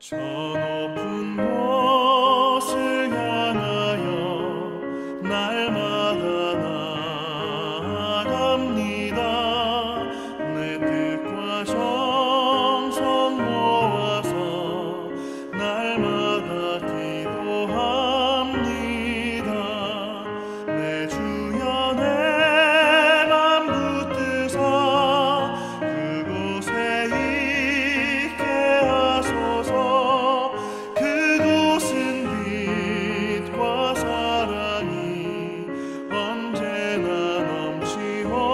저 높은 곳을 향하여 날마다 나아갑니다. 내 뜻과 정성 모아서 날마다 기도합니다. 내 주여 내 맘 붙드사 그곳에 있게 하소서. 그곳은 빛과 사랑이 언제나 넘치옵니다.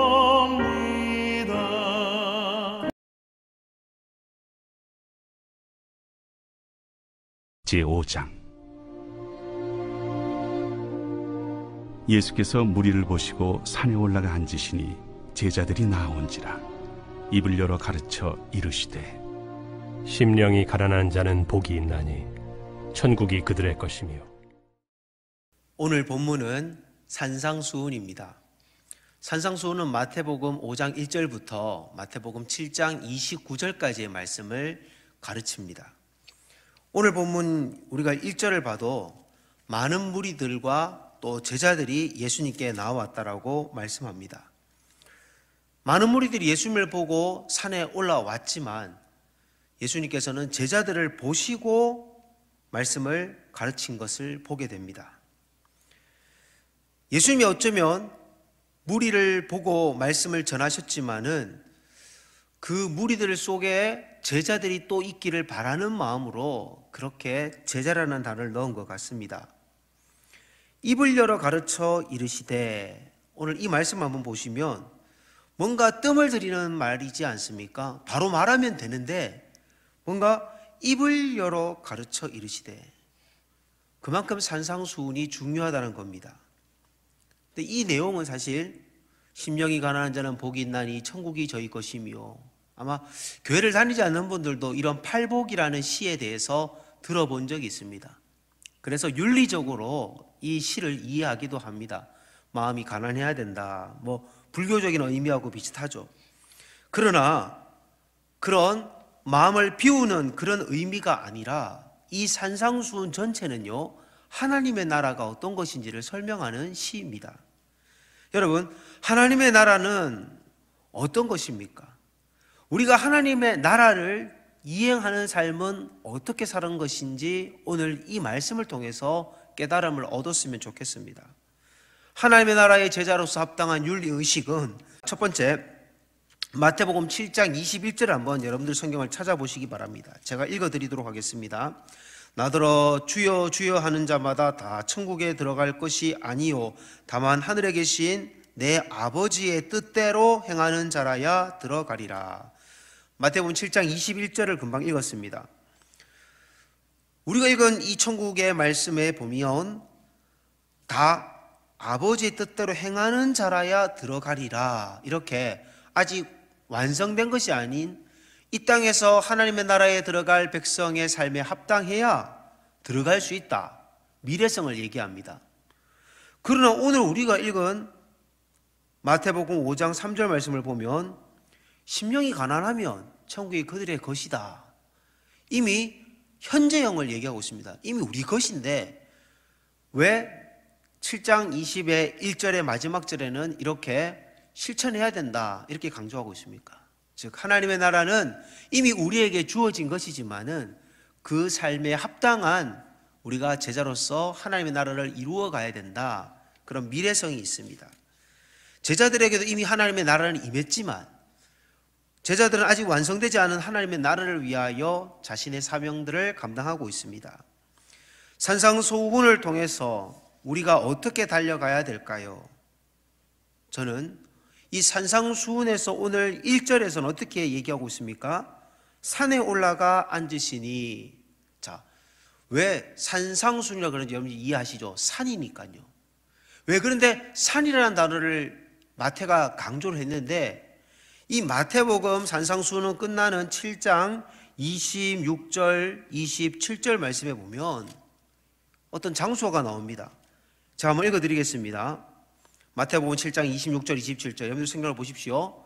제5장. 예수께서 무리를 보시고 산에 올라가 앉으시니 제자들이 나온지라 입을 열어 가르쳐 이르시되 심령이 가난한 자는 복이 있나니 천국이 그들의 것이며. 오늘 본문은 산상수훈입니다. 산상수훈은 마태복음 5장 1절부터 마태복음 7장 29절까지의 말씀을 가르칩니다. 오늘 본문 우리가 1절을 봐도 많은 무리들과 또 제자들이 예수님께 나왔다라고 말씀합니다. 많은 무리들이 예수님을 보고 산에 올라왔지만 예수님께서는 제자들을 보시고 말씀을 가르친 것을 보게 됩니다. 예수님이 어쩌면 무리를 보고 말씀을 전하셨지만은 그 무리들 속에 제자들이 또 있기를 바라는 마음으로 그렇게 제자라는 단어를 넣은 것 같습니다. 입을 열어 가르쳐 이르시되, 오늘 이 말씀 한번 보시면 뭔가 뜸을 들이는 말이지 않습니까? 바로 말하면 되는데 뭔가 입을 열어 가르쳐 이르시되, 그만큼 산상수훈이 중요하다는 겁니다. 근데 이 내용은 사실 심령이 가난한 자는 복이 있나니 천국이 저희 것이며, 아마 교회를 다니지 않는 분들도 이런 팔복이라는 시에 대해서 들어본 적이 있습니다. 그래서 윤리적으로 이 시를 이해하기도 합니다. 마음이 가난해야 된다, 뭐 불교적인 의미하고 비슷하죠. 그러나 그런 마음을 비우는 그런 의미가 아니라 이 산상수훈 전체는요, 하나님의 나라가 어떤 것인지를 설명하는 시입니다. 여러분, 하나님의 나라는 어떤 것입니까? 우리가 하나님의 나라를 이행하는 삶은 어떻게 사는 것인지 오늘 이 말씀을 통해서 깨달음을 얻었으면 좋겠습니다. 하나님의 나라의 제자로서 합당한 윤리의식은 첫 번째, 마태복음 7장 21절 한번 여러분들 성경을 찾아보시기 바랍니다. 제가 읽어드리도록 하겠습니다. 나더러 주여 주여 하는 자마다 다 천국에 들어갈 것이 아니요 다만 하늘에 계신 내 아버지의 뜻대로 행하는 자라야 들어가리라. 마태복음 7장 21절을 금방 읽었습니다. 우리가 읽은 이 천국의 말씀에 보면 다 아버지의 뜻대로 행하는 자라야 들어가리라, 이렇게 아직 완성된 것이 아닌 이 땅에서 하나님의 나라에 들어갈 백성의 삶에 합당해야 들어갈 수 있다, 미래성을 얘기합니다. 그러나 오늘 우리가 읽은 마태복음 5장 3절 말씀을 보면 심령이 가난하면 천국이 그들의 것이다, 이미 현재형을 얘기하고 있습니다. 이미 우리 것인데 왜 7장 20의 1절의 마지막 절에는 이렇게 실천해야 된다 이렇게 강조하고 있습니까? 즉 하나님의 나라는 이미 우리에게 주어진 것이지만은 그 삶에 합당한 우리가 제자로서 하나님의 나라를 이루어 가야 된다, 그런 미래성이 있습니다. 제자들에게도 이미 하나님의 나라는 임했지만 제자들은 아직 완성되지 않은 하나님의 나라를 위하여 자신의 사명들을 감당하고 있습니다. 산상수훈을 통해서 우리가 어떻게 달려가야 될까요? 저는 이 산상수훈에서 오늘 1절에서는 어떻게 얘기하고 있습니까? 산에 올라가 앉으시니. 자, 왜 산상수훈이라고 그러는지 여러분이 이해하시죠? 산이니까요. 왜 그런데 산이라는 단어를 마태가 강조를 했는데, 이 마태복음 산상수훈은 끝나는 7장 26절, 27절 말씀에 보면 어떤 장소가 나옵니다. 제가 한번 읽어드리겠습니다. 마태복음 7장 26절, 27절 여러분들 생각을 보십시오.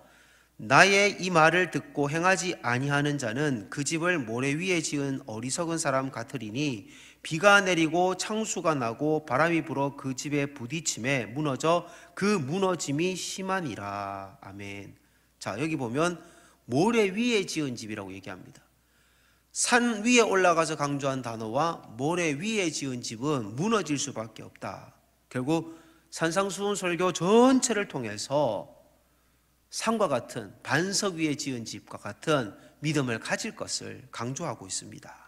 나의 이 말을 듣고 행하지 아니하는 자는 그 집을 모래 위에 지은 어리석은 사람 같으리니 비가 내리고 창수가 나고 바람이 불어 그 집에 부딪힘에 무너져 그 무너짐이 심하니라. 아멘. 자, 여기 보면 모래 위에 지은 집이라고 얘기합니다. 산 위에 올라가서 강조한 단어와 모래 위에 지은 집은 무너질 수밖에 없다. 결국 산상수훈 설교 전체를 통해서 산과 같은 반석 위에 지은 집과 같은 믿음을 가질 것을 강조하고 있습니다.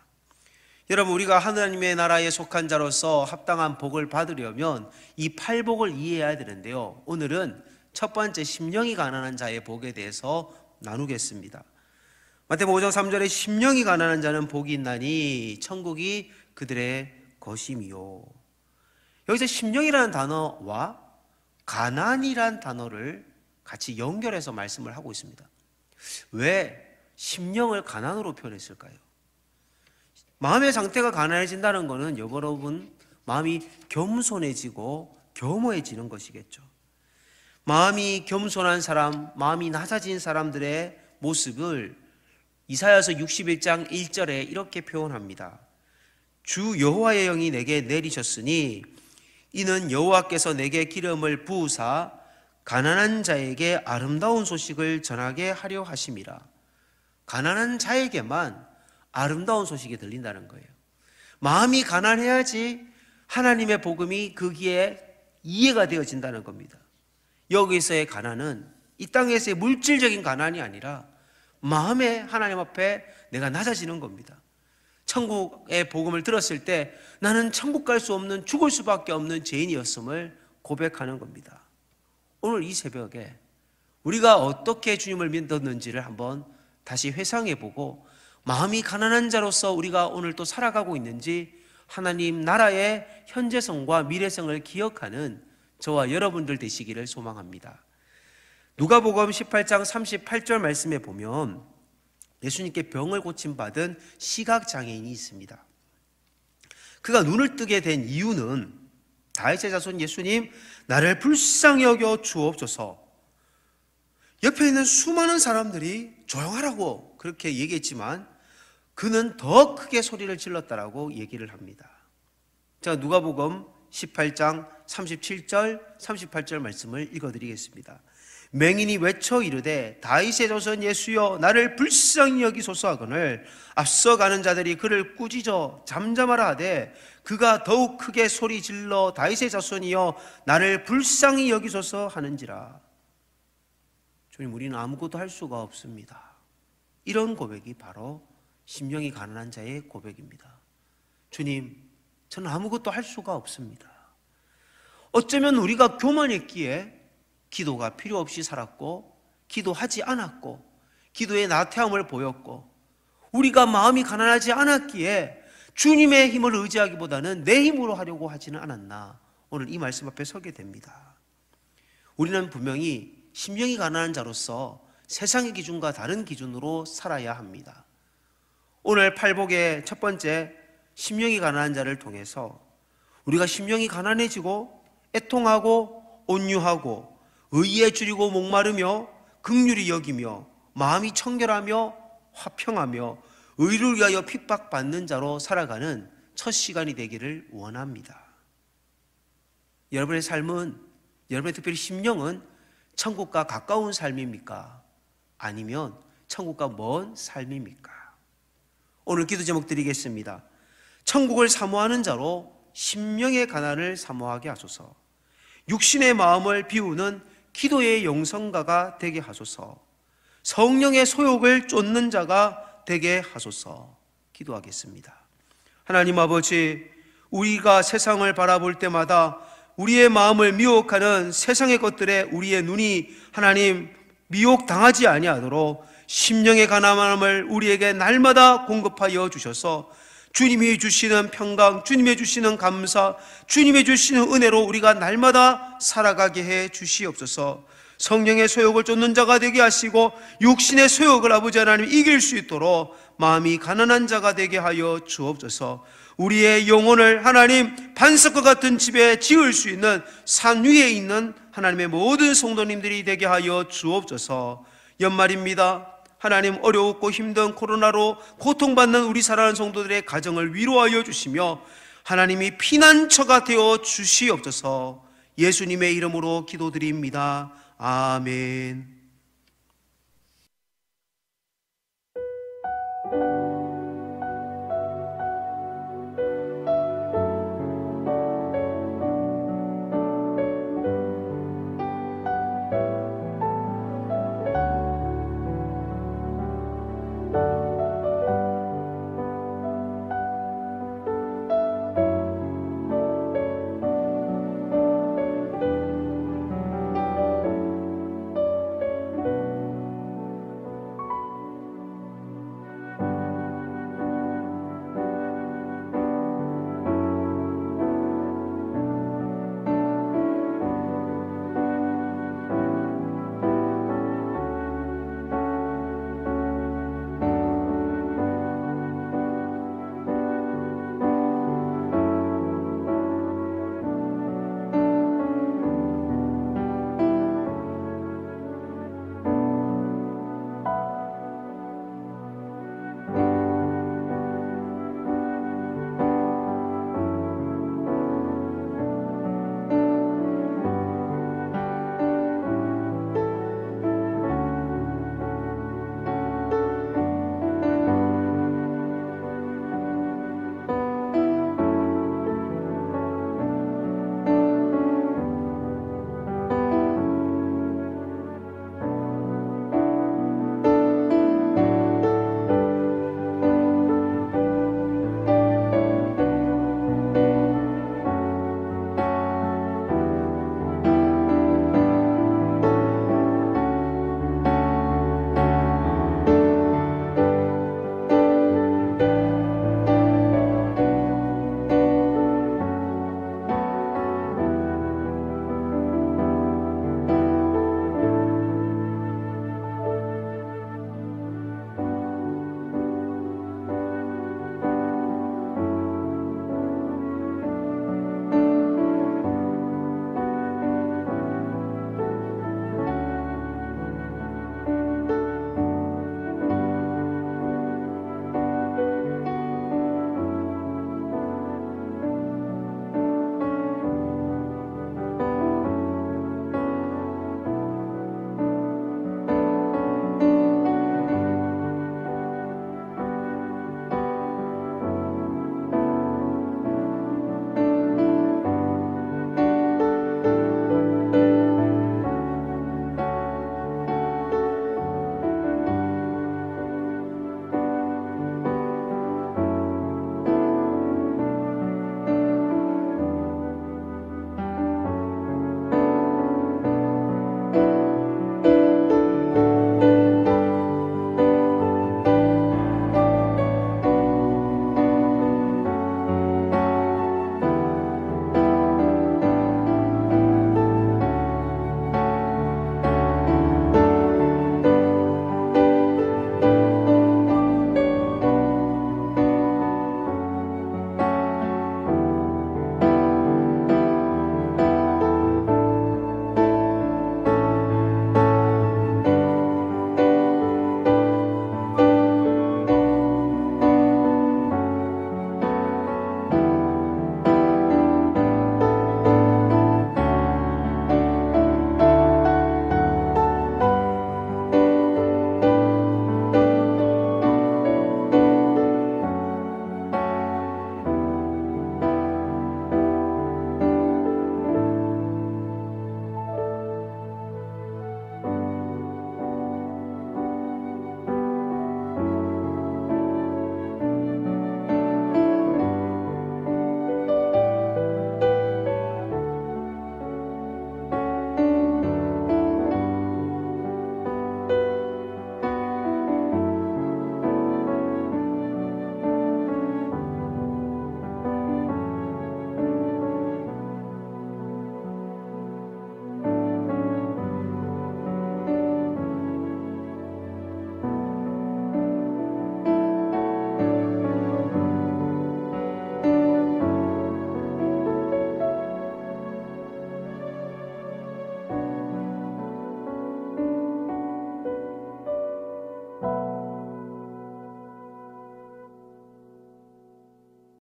여러분, 우리가 하나님의 나라에 속한 자로서 합당한 복을 받으려면 이 팔복을 이해해야 되는데요, 오늘은 첫 번째 심령이 가난한 자의 복에 대해서 나누겠습니다. 마태복음 5장 3절에 심령이 가난한 자는 복이 있나니 천국이 그들의 것임이요. 여기서 심령이라는 단어와 가난이라는 단어를 같이 연결해서 말씀을 하고 있습니다. 왜 심령을 가난으로 표현했을까요? 마음의 상태가 가난해진다는 것은 여러분 마음이 겸손해지고 겸허해지는 것이겠죠. 마음이 겸손한 사람, 마음이 낮아진 사람들의 모습을 이사야서 61장 1절에 이렇게 표현합니다. 주 여호와의 영이 내게 내리셨으니 이는 여호와께서 내게 기름을 부으사 가난한 자에게 아름다운 소식을 전하게 하려 하심이라. 가난한 자에게만 아름다운 소식이 들린다는 거예요. 마음이 가난해야지 하나님의 복음이 거기에 이해가 되어진다는 겁니다. 여기서의 가난은 이 땅에서의 물질적인 가난이 아니라 마음에 하나님 앞에 내가 낮아지는 겁니다. 천국의 복음을 들었을 때 나는 천국 갈 수 없는, 죽을 수밖에 없는 죄인이었음을 고백하는 겁니다. 오늘 이 새벽에 우리가 어떻게 주님을 믿었는지를 한번 다시 회상해보고 마음이 가난한 자로서 우리가 오늘 또 살아가고 있는지 하나님 나라의 현재성과 미래성을 기억하는 저와 여러분들 되시기를 소망합니다. 누가복음 18장 38절 말씀에 보면 예수님께 병을 고침받은 시각장애인이 있습니다. 그가 눈을 뜨게 된 이유는 다윗의 자손 예수님, 나를 불쌍히 여겨 주옵소서. 옆에 있는 수많은 사람들이 조용하라고 그렇게 얘기했지만 그는 더 크게 소리를 질렀다라고 얘기를 합니다. 제가 누가복음 18장 37절 38절 말씀을 읽어드리겠습니다. 맹인이 외쳐 이르되 다윗의 자손 예수여 나를 불쌍히 여기소서 하거늘 앞서가는 자들이 그를 꾸짖어 잠잠하라 하되 그가 더욱 크게 소리 질러 다윗의 자손이여 나를 불쌍히 여기소서 하는지라. 주님, 우리는 아무것도 할 수가 없습니다. 이런 고백이 바로 심령이 가난한 자의 고백입니다. 주님, 저는 아무것도 할 수가 없습니다. 어쩌면 우리가 교만했기에 기도가 필요 없이 살았고 기도하지 않았고 기도의 나태함을 보였고 우리가 마음이 가난하지 않았기에 주님의 힘을 의지하기보다는 내 힘으로 하려고 하지는 않았나, 오늘 이 말씀 앞에 서게 됩니다. 우리는 분명히 심령이 가난한 자로서 세상의 기준과 다른 기준으로 살아야 합니다. 오늘 팔복의 첫 번째 심령이 가난한 자를 통해서 우리가 심령이 가난해지고 애통하고 온유하고 의에 줄이고 목마르며 긍휼히 여기며 마음이 청결하며 화평하며 의를 위하여 핍박받는 자로 살아가는 첫 시간이 되기를 원합니다. 여러분의 삶은, 여러분의 특별히 심령은 천국과 가까운 삶입니까? 아니면 천국과 먼 삶입니까? 오늘 기도 제목 드리겠습니다. 천국을 사모하는 자로 심령의 가난을 사모하게 하소서. 육신의 마음을 비우는 기도의 영성가가 되게 하소서. 성령의 소욕을 쫓는 자가 되게 하소서. 기도하겠습니다. 하나님 아버지, 우리가 세상을 바라볼 때마다 우리의 마음을 미혹하는 세상의 것들에 우리의 눈이 하나님 미혹당하지 아니하도록 심령의 가난함을 우리에게 날마다 공급하여 주셔서 주님이 주시는 평강, 주님이 주시는 감사, 주님이 주시는 은혜로 우리가 날마다 살아가게 해 주시옵소서. 성령의 소욕을 쫓는 자가 되게 하시고 육신의 소욕을 아버지 하나님 이길 수 있도록 마음이 가난한 자가 되게 하여 주옵소서. 우리의 영혼을 하나님 반석과 같은 집에 지을 수 있는 산 위에 있는 하나님의 모든 성도님들이 되게 하여 주옵소서. 연말입니다. 하나님, 어려웠고 힘든 코로나로 고통받는 우리 사랑하는 성도들의 가정을 위로하여 주시며 하나님이 피난처가 되어 주시옵소서. 예수님의 이름으로 기도드립니다. 아멘.